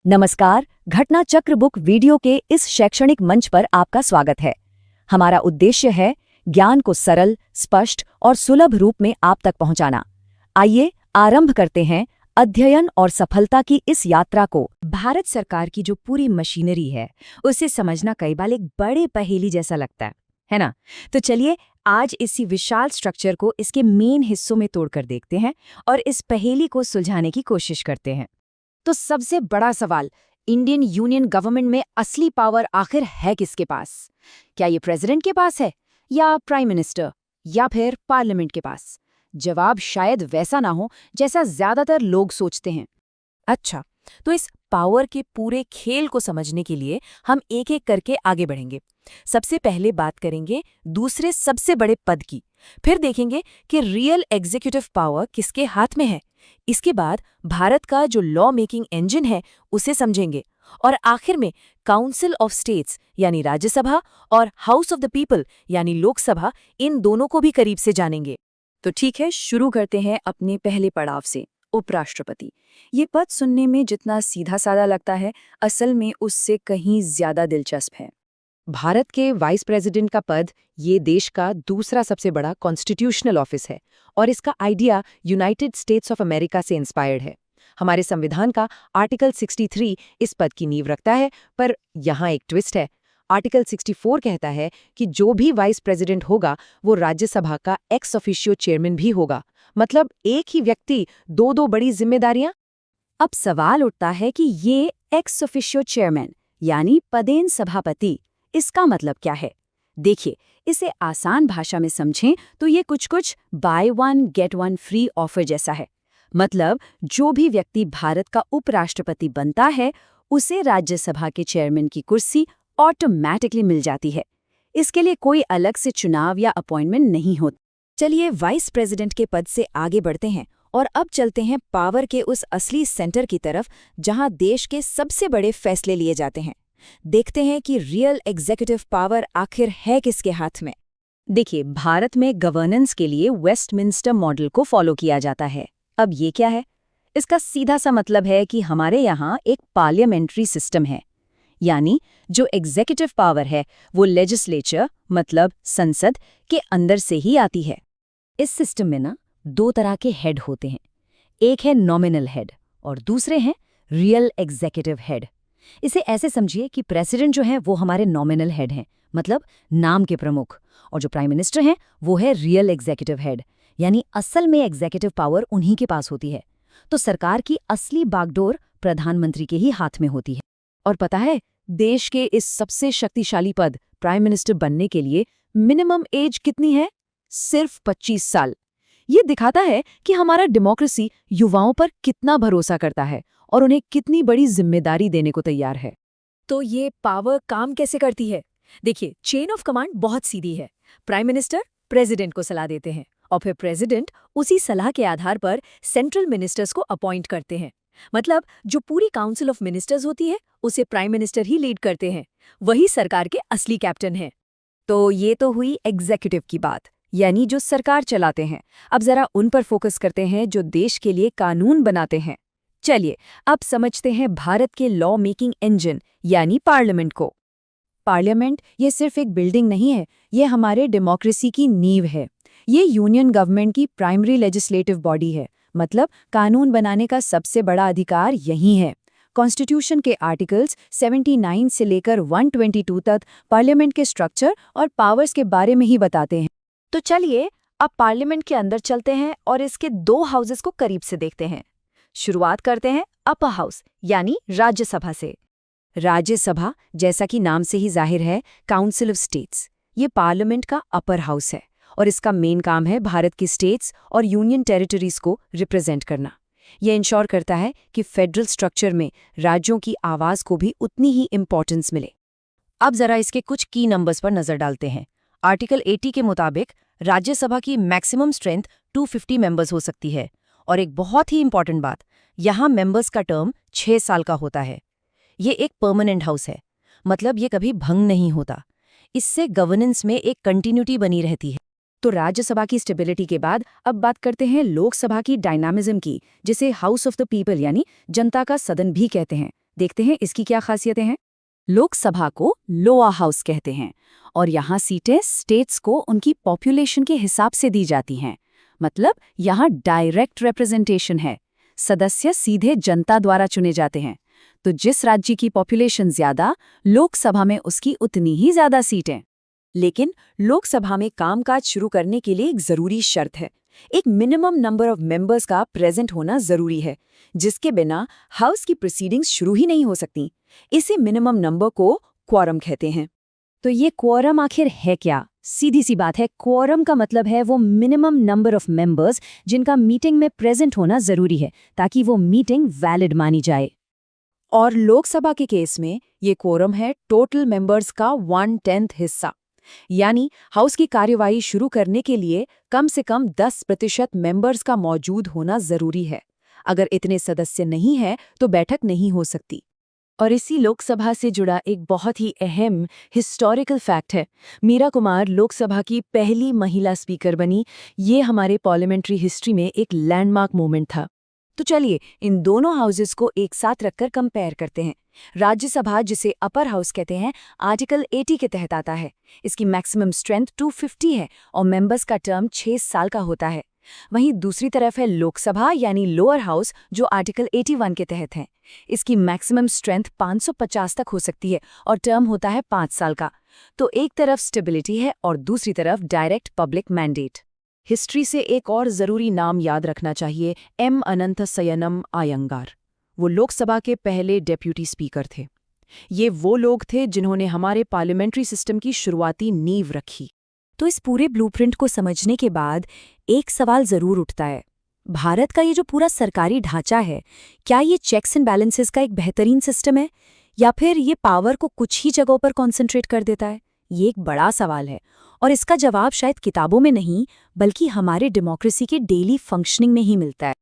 नमस्कार, घटना चक्र बुक वीडियो के इस शैक्षणिक मंच पर आपका स्वागत है। हमारा उद्देश्य है ज्ञान को सरल, स्पष्ट और सुलभ रूप में आप तक पहुंचाना। आइए आरंभ करते हैं अध्ययन और सफलता की इस यात्रा को। भारत सरकार की जो पूरी मशीनरी है उसे समझना कई बार एक बड़े पहेली जैसा लगता है ना। तो चलिए आज इसी विशाल स्ट्रक्चर को इसके मेन हिस्सों में तोड़कर देखते हैं और इस पहेली को सुलझाने की कोशिश करते हैं। तो सबसे बड़ा सवाल, इंडियन यूनियन गवर्नमेंट में असली पावर आखिर है किसके पास? क्या ये प्रेसिडेंट के पास है, या प्राइम मिनिस्टर, या फिर पार्लियामेंट के पास? जवाब शायद वैसा ना हो जैसा ज्यादातर लोग सोचते हैं। अच्छा, तो इस पावर के पूरे खेल को समझने के लिए हम एक एक करके आगे बढ़ेंगे। सबसे पहले बात करेंगे दूसरे सबसे बड़े पद की, फिर देखेंगे कि रियल एग्जीक्यूटिव पावर किसके हाथ में है। इसके बाद भारत का जो लॉ मेकिंग इंजन है उसे समझेंगे, और आखिर में काउंसिल ऑफ स्टेट्स यानी राज्यसभा और हाउस ऑफ द पीपल यानी लोकसभा, इन दोनों को भी करीब से जानेंगे। तो ठीक है, शुरू करते हैं अपने पहले पड़ाव से, उपराष्ट्रपति। ये पद सुनने में जितना सीधा साधा लगता है, असल में उससे कहीं ज्यादा दिलचस्प है। भारत के वाइस प्रेसिडेंट का पद ये देश का दूसरा सबसे बड़ा कॉन्स्टिट्यूशनल ऑफिस है, और इसका idea United states of America से इंस्पायर्ड है। हमारे संविधान का आर्टिकल 63 इस पद की नींव रखता है, पर यहाँ एक ट्विस्ट है। आर्टिकल 64 कहता है कि जो भी वाइस प्रेसिडेंट होगा वो राज्यसभा का एक्स ऑफिशियो चेयरमैन भी होगा। मतलब एक ही व्यक्ति दो दो बड़ी जिम्मेदारियां। अब सवाल उठता है कि ये एक्स ऑफिशियो चेयरमैन यानी पदेन सभापति, इसका मतलब क्या है? देखिए, इसे आसान भाषा में समझें तो ये कुछ by one get one free offer जैसा है। मतलब जो भी व्यक्ति भारत का उपराष्ट्रपति बनता है उसे राज्यसभा के चेयरमैन की कुर्सी ऑटोमैटिकली मिल जाती है। इसके लिए कोई अलग से चुनाव या अपॉइंटमेंट नहीं होता। चलिए वाइस प्रेसिडेंट के पद से आगे बढ़ते हैं और अब चलते हैं पावर के उस असली सेंटर की तरफ जहां देश के सबसे बड़े फैसले लिए जाते हैं। देखते हैं कि रियल एग्जीक्यूटिव पावर आखिर है किसके हाथ में। देखिए, भारत में गवर्नेंस के लिए वेस्टमिंस्टर मॉडल को फॉलो किया जाता है। अब ये क्या है? इसका सीधा सा मतलब है कि हमारे यहाँ एक पार्लियामेंट्री सिस्टम है, यानी जो एग्जीक्यूटिव पावर है वो लेजिस्लेचर मतलब संसद के अंदर से ही आती है। इस सिस्टम में ना दो तरह के हेड होते हैं, एक है नॉमिनल हेड और दूसरे हैं रियल एग्जीक्यूटिव हेड। इसे ऐसे समझिए कि प्रेसिडेंट जो है वो हमारे नॉमिनल हेड हैं, मतलब नाम के प्रमुख, और जो प्राइम मिनिस्टर हैं वो है रियल एग्जीक्यूटिव हेड, यानी असल में एग्जीक्यूटिव पावर उन्हीं के पास होती है। तो सरकार की असली बागडोर प्रधानमंत्री के ही हाथ में होती है। और पता है, देश के इस सबसे शक्तिशाली पद प्राइम मिनिस्टर बनने के लिए मिनिमम एज कितनी है? सिर्फ 25 साल। ये दिखाता है कि हमारा डेमोक्रेसी युवाओं पर कितना भरोसा करता है और उन्हें कितनी बड़ी जिम्मेदारी देने को तैयार है। तो ये पावर काम कैसे करती है? देखिए, चेन ऑफ कमांड बहुत सीधी है। प्राइम मिनिस्टर प्रेसिडेंट को सलाह देते हैं और फिर प्रेसिडेंट उसी सलाह के आधार पर सेंट्रल मिनिस्टर्स को अपॉइंट करते हैं। मतलब जो पूरी काउंसिल ऑफ मिनिस्टर्स होती है उसे प्राइम मिनिस्टर ही लीड करते हैं। वही सरकार के असली कैप्टन हैं। तो ये तो हुई एग्जीक्यूटिव की बात, यानी जो सरकार चलाते हैं। अब जरा उन पर फोकस करते हैं जो देश के लिए कानून बनाते हैं। चलिए अब समझते हैं भारत के लॉ मेकिंग इंजन यानी पार्लियामेंट को। पार्लियामेंट ये सिर्फ एक बिल्डिंग नहीं है, ये हमारे डेमोक्रेसी की नींव है। ये यूनियन गवर्नमेंट की प्राइमरी लेजिस्लेटिव बॉडी है, मतलब कानून बनाने का सबसे बड़ा अधिकार यही है। कॉन्स्टिट्यूशन के आर्टिकल्स 79 से लेकर 122 तक पार्लियामेंट के स्ट्रक्चर और पावर्स के बारे में ही बताते हैं। तो चलिए अब पार्लियामेंट के अंदर चलते हैं और इसके दो हाउसेस को करीब से देखते हैं। शुरुआत करते हैं अपर हाउस यानी राज्यसभा से। राज्यसभा, जैसा कि नाम से ही जाहिर है, काउंसिल ऑफ स्टेट्स, ये पार्लियामेंट का अपर हाउस है और इसका मेन काम है भारत की स्टेट्स और यूनियन टेरिटरीज को रिप्रेजेंट करना। यह इंश्योर करता है कि फेडरल स्ट्रक्चर में राज्यों की आवाज को भी उतनी ही इंपॉर्टेंस मिले। अब जरा इसके कुछ की नंबर्स पर नजर डालते हैं। आर्टिकल 80 के मुताबिक राज्यसभा की मैक्सिमम स्ट्रेंथ 250 मेंबर्स हो सकती है, और एक बहुत ही इंपॉर्टेंट बात, यहाँ मेंबर्स का टर्म 6 साल का होता है। ये एक परमानेंट हाउस है, मतलब ये कभी भंग नहीं होता। इससे गवर्नेंस में एक कंटिन्यूटी बनी रहती है। तो राज्यसभा की स्टेबिलिटी के बाद अब बात करते हैं लोकसभा की डायनामिज्म की, जिसे हाउस ऑफ द पीपल यानी जनता का सदन भी कहते हैं। देखते हैं इसकी क्या खासियतें हैं। लोकसभा को लोअर हाउस कहते हैं और यहाँ सीटें स्टेट्स को उनकी पॉपुलेशन के हिसाब से दी जाती हैं। मतलब यहाँ डायरेक्ट रिप्रेजेंटेशन है, सदस्य सीधे जनता द्वारा चुने जाते हैं। तो जिस राज्य की पॉपुलेशन ज्यादा, लोकसभा में उसकी उतनी ही ज्यादा सीटें। लेकिन लोकसभा में कामकाज शुरू करने के लिए एक जरूरी शर्त है। एक मिनिमम नंबर ऑफ मेंबर्स का प्रेजेंट होना जरूरी है, जिसके बिना हाउस की प्रोसीडिंग्स शुरू ही नहीं हो सकती। इसी मिनिमम नंबर को क्वोरम कहते हैं। तो ये क्वोरम आखिर है क्या? सीधी सी बात है, क्वोरम का मतलब है वो मिनिमम नंबर ऑफ मेंबर्स जिनका मीटिंग में प्रेजेंट होना जरूरी है ताकि वो मीटिंग वैलिड मानी जाए। और लोकसभा के केस में ये क्वोरम है टोटल मेंबर्स का 1/10 हिस्सा। यानी हाउस की कार्यवाही शुरू करने के लिए कम से कम 10% मेंबर्स का मौजूद होना जरूरी है। अगर इतने सदस्य नहीं हैं तो बैठक नहीं हो सकती। और इसी लोकसभा से जुड़ा एक बहुत ही अहम हिस्टोरिकल फैक्ट है, मीरा कुमार लोकसभा की पहली महिला स्पीकर बनी। ये हमारे पार्लियामेंट्री हिस्ट्री में एक लैंडमार्क मोमेंट था। तो चलिए इन दोनों हाउसेस को एक साथ रखकर कंपेयर करते हैं। राज्यसभा, जिसे अपर हाउस कहते हैं, आर्टिकल 80 के तहत आता है। इसकी मैक्सिमम स्ट्रेंथ 250 है और मेंबर्स का टर्म 6 साल का होता है। वहीं दूसरी तरफ है लोकसभा यानी लोअर हाउस, जो आर्टिकल 81 के तहत है। इसकी मैक्सिमम स्ट्रेंथ 550 तक हो सकती है और टर्म होता है 5 साल का। तो एक तरफ स्टेबिलिटी है और दूसरी तरफ डायरेक्ट पब्लिक मैंडेट। हिस्ट्री से एक और जरूरी नाम याद रखना चाहिए, एम अनंतसयनम अयंगार। वो लोकसभा के पहले डेप्यूटी स्पीकर थे। ये वो लोग थे जिन्होंने हमारे पार्लियामेंट्री सिस्टम की शुरुआती नींव रखी। तो इस पूरे ब्लूप्रिंट को समझने के बाद एक सवाल जरूर उठता है, भारत का ये जो पूरा सरकारी ढांचा है, क्या ये चेक्स एंड बैलेंसेस का एक बेहतरीन सिस्टम है या फिर ये पावर को कुछ ही जगहों पर कॉन्सेंट्रेट कर देता है? ये एक बड़ा सवाल है और इसका जवाब शायद किताबों में नहीं बल्कि हमारे डेमोक्रेसी के डेली फंक्शनिंग में ही मिलता है।